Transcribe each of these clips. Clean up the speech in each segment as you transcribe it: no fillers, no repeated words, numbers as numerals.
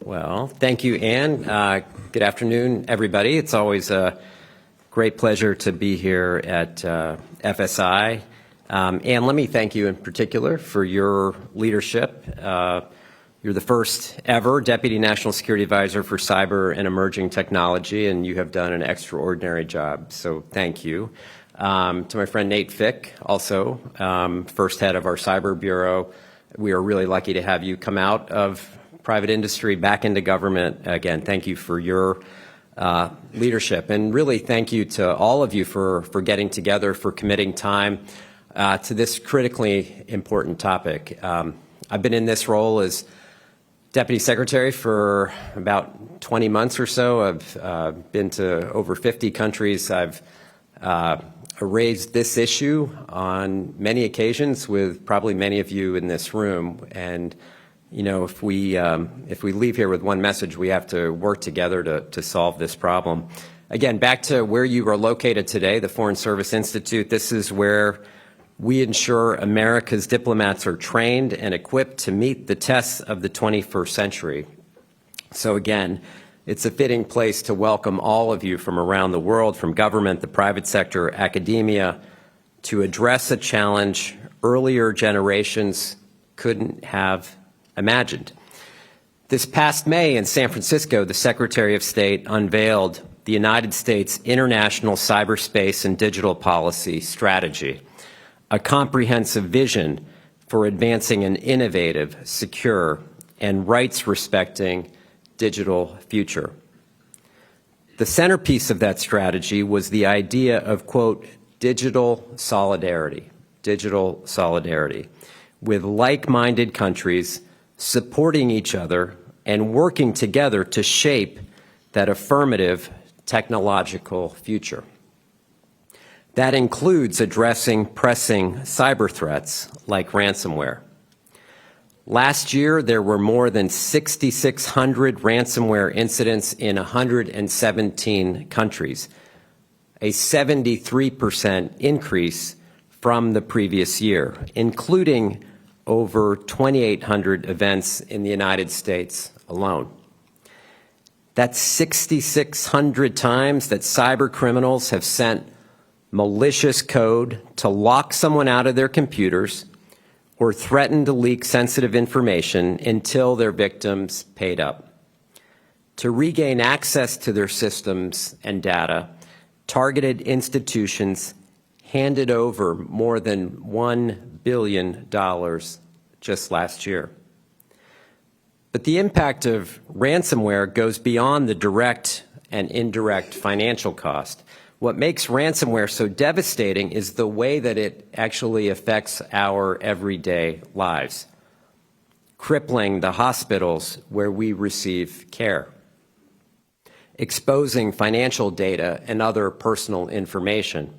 Well, thank you, Anne. Good afternoon, everybody. It's always a great pleasure to be here at FSI. Anne, let me thank you in particular for your leadership. You're the first ever Deputy National Security Advisor for Cyber and Emerging Technology, and you have done an extraordinary job, so thank you. To my friend Nate Fick, also first head of our Cyber Bureau, we are really lucky to have you come out of private industry back into government. Again, thank you for your leadership, and really thank you to all of you for getting together, for committing time to this critically important topic. I've been in this role as Deputy Secretary for about 20 months or so. I've been to over 50 countries. I've raised this issue on many occasions with probably many of you in this room. And you know, if we leave here with one message, we have to work together to solve this problem. Again, back to where you are located today, the Foreign Service Institute. This is where we ensure America's diplomats are trained and equipped to meet the tests of the 21st century. So again, it's a fitting place to welcome all of you from around the world, from government, the private sector, academia, to address a challenge earlier generations couldn't have imagined. This past May in San Francisco, the Secretary of State unveiled the United States International Cyberspace and Digital Policy Strategy, a comprehensive vision for advancing an innovative, secure, and rights-respecting digital future. The centerpiece of that strategy was the idea of, quote, digital solidarity, with like-minded countries supporting each other and working together to shape that affirmative technological future. That includes addressing pressing cyber threats like ransomware. Last year, there were more than 6,600 ransomware incidents in 117 countries, a 73% increase from the previous year, including over 2,800 events in the United States alone. That's 6,600 times that cyber criminals have sent malicious code to lock someone out of their computers or threaten to leak sensitive information until their victims paid up. To regain access to their systems and data, targeted institutions handed over more than $1 billion just last year. But the impact of ransomware goes beyond the direct and indirect financial cost. What makes ransomware so devastating is the way that it actually affects our everyday lives, crippling the hospitals where we receive care, exposing financial data and other personal information,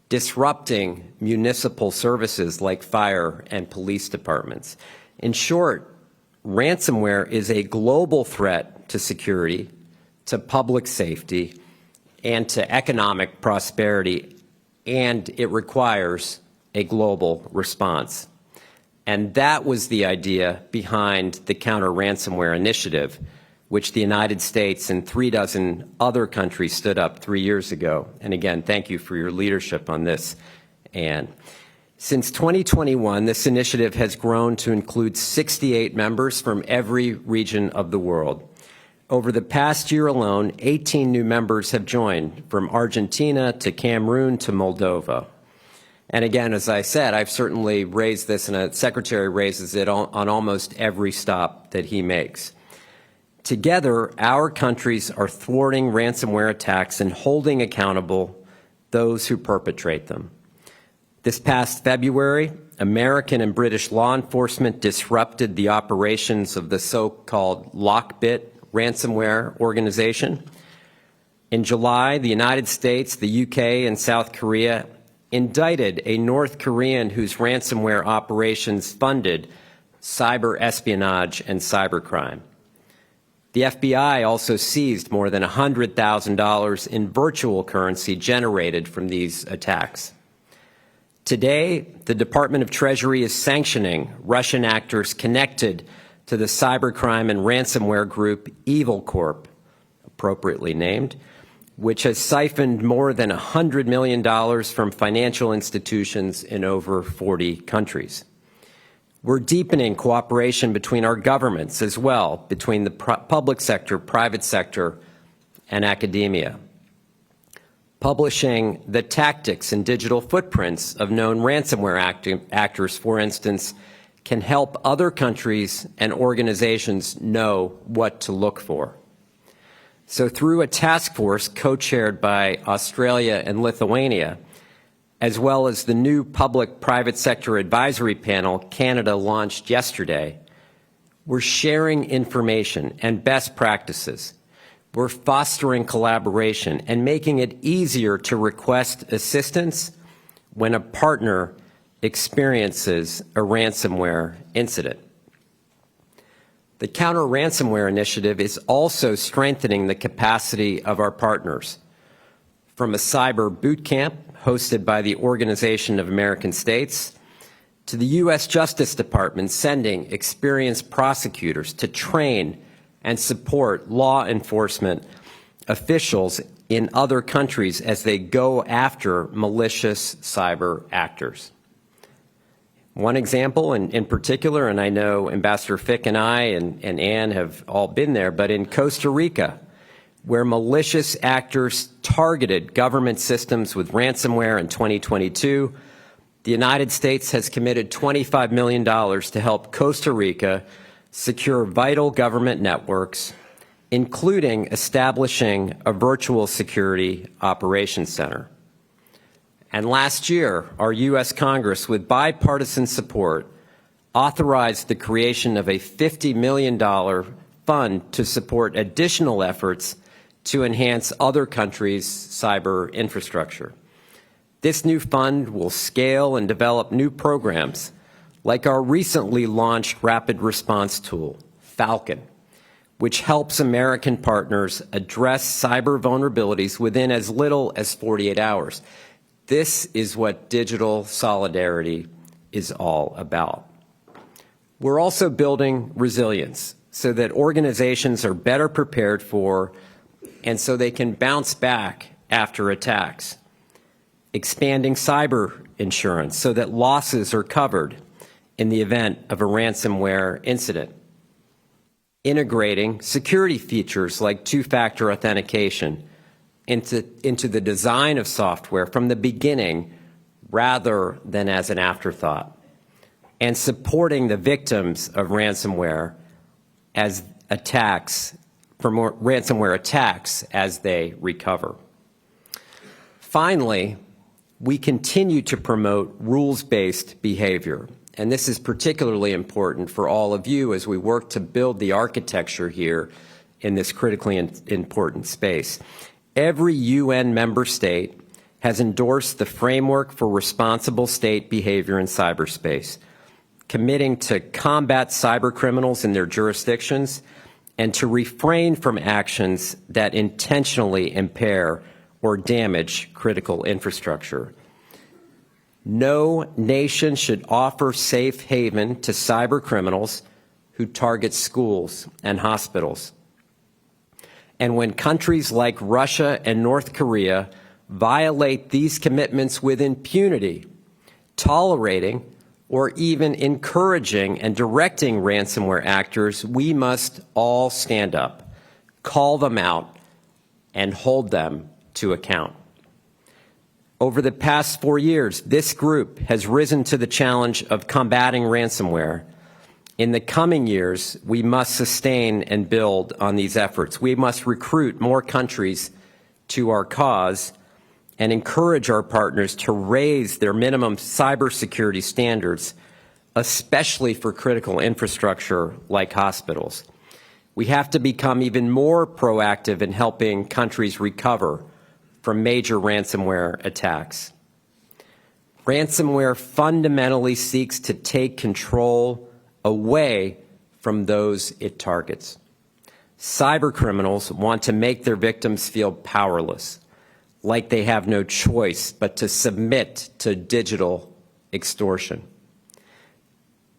disrupting municipal services like fire and police departments. In short, ransomware is a global threat to security, to public safety, and to economic prosperity, and it requires a global response. And that was the idea behind the Counter-Ransomware Initiative, which the United States and 36 other countries stood up 3 years ago. And again, thank you for your leadership on this, Anne. Since 2021, this initiative has grown to include 68 members from every region of the world. Over the past year alone, 18 new members have joined, from Argentina to Cameroon to Moldova. And again, as I said, I've certainly raised this, and the Secretary raises it on almost every stop that he makes. Together, our countries are thwarting ransomware attacks and holding accountable those who perpetrate them. This past February, American and British law enforcement disrupted the operations of the so-called Lockbit ransomware organization. In July, the United States, the UK, and South Korea indicted a North Korean whose ransomware operations funded cyber espionage and cybercrime. The FBI also seized more than $100,000 in virtual currency generated from these attacks. Today, the Department of Treasury is sanctioning Russian actors connected to the cybercrime and ransomware group Evil Corp, appropriately named, which has siphoned more than $100 million from financial institutions in over 40 countries. We're deepening cooperation between our governments as well, between the public sector, private sector, and academia. Publishing the tactics and digital footprints of known ransomware actors, for instance, can help other countries and organizations know what to look for. So through a task force co-chaired by Australia and Lithuania, as well as the new public-private sector advisory panel Canada launched yesterday, we're sharing information and best practices. We're fostering collaboration and making it easier to request assistance when a partner experiences a ransomware incident. The Counter-Ransomware Initiative is also strengthening the capacity of our partners. From a cyber boot camp hosted by the Organization of American States to the U.S. Justice Department sending experienced prosecutors to train and support law enforcement officials in other countries as they go after malicious cyber actors. One example in particular, and I know Ambassador Fick and I and Ann have all been there, but in Costa Rica, where malicious actors targeted government systems with ransomware in 2022, the United States has committed $25 million to help Costa Rica secure vital government networks, including establishing a virtual security operations center. And last year, our U.S. Congress, with bipartisan support, authorized the creation of a $50 million fund to support additional efforts to enhance other countries' cyber infrastructure. This new fund will scale and develop new programs like our recently launched rapid response tool, Falcon, which helps American partners address cyber vulnerabilities within as little as 48 hours. This is what digital solidarity is all about. We're also building resilience so that organizations are better prepared for and so they can bounce back after attacks. Expanding cyber insurance so that losses are covered in the event of a ransomware incident. Integrating security features like two-factor authentication into the design of software from the beginning rather than as an afterthought, and supporting the victims of ransomware as ransomware attacks as they recover. Finally, we continue to promote rules-based behavior, and this is particularly important for all of you as we work to build the architecture here in this critically important space. Every UN member state has endorsed the Framework for Responsible State Behavior in Cyberspace, committing to combat cybercriminals in their jurisdictions and to refrain from actions that intentionally impair or damage critical infrastructure. No nation should offer safe haven to cybercriminals who target schools and hospitals. And when countries like Russia and North Korea violate these commitments with impunity, tolerating or even encouraging and directing ransomware actors, we must all stand up, call them out, and hold them to account. Over the past 4 years, this group has risen to the challenge of combating ransomware. In the coming years, we must sustain and build on these efforts. We must recruit more countries to our cause and encourage our partners to raise their minimum cybersecurity standards, especially for critical infrastructure like hospitals. We have to become even more proactive in helping countries recover from major ransomware attacks. Ransomware fundamentally seeks to take control away from those it targets. Cybercriminals want to make their victims feel powerless, like they have no choice but to submit to digital extortion.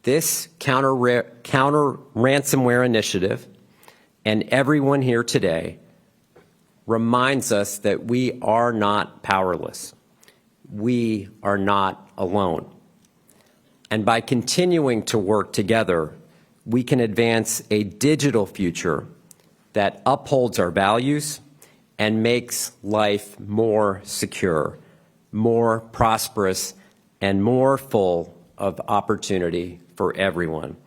This counter ransomware initiative and everyone here today reminds us that we are not powerless. We are not alone. And by continuing to work together, we can advance a digital future that upholds our values and makes life more secure, more prosperous, and more full of opportunity for everyone.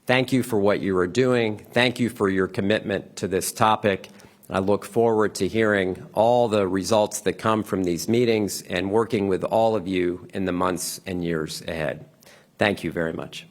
Thank you for what you are doing. Thank you for your commitment to this topic. I look forward to hearing all the results that come from these meetings and working with all of you in the months and years ahead. Thank you very much.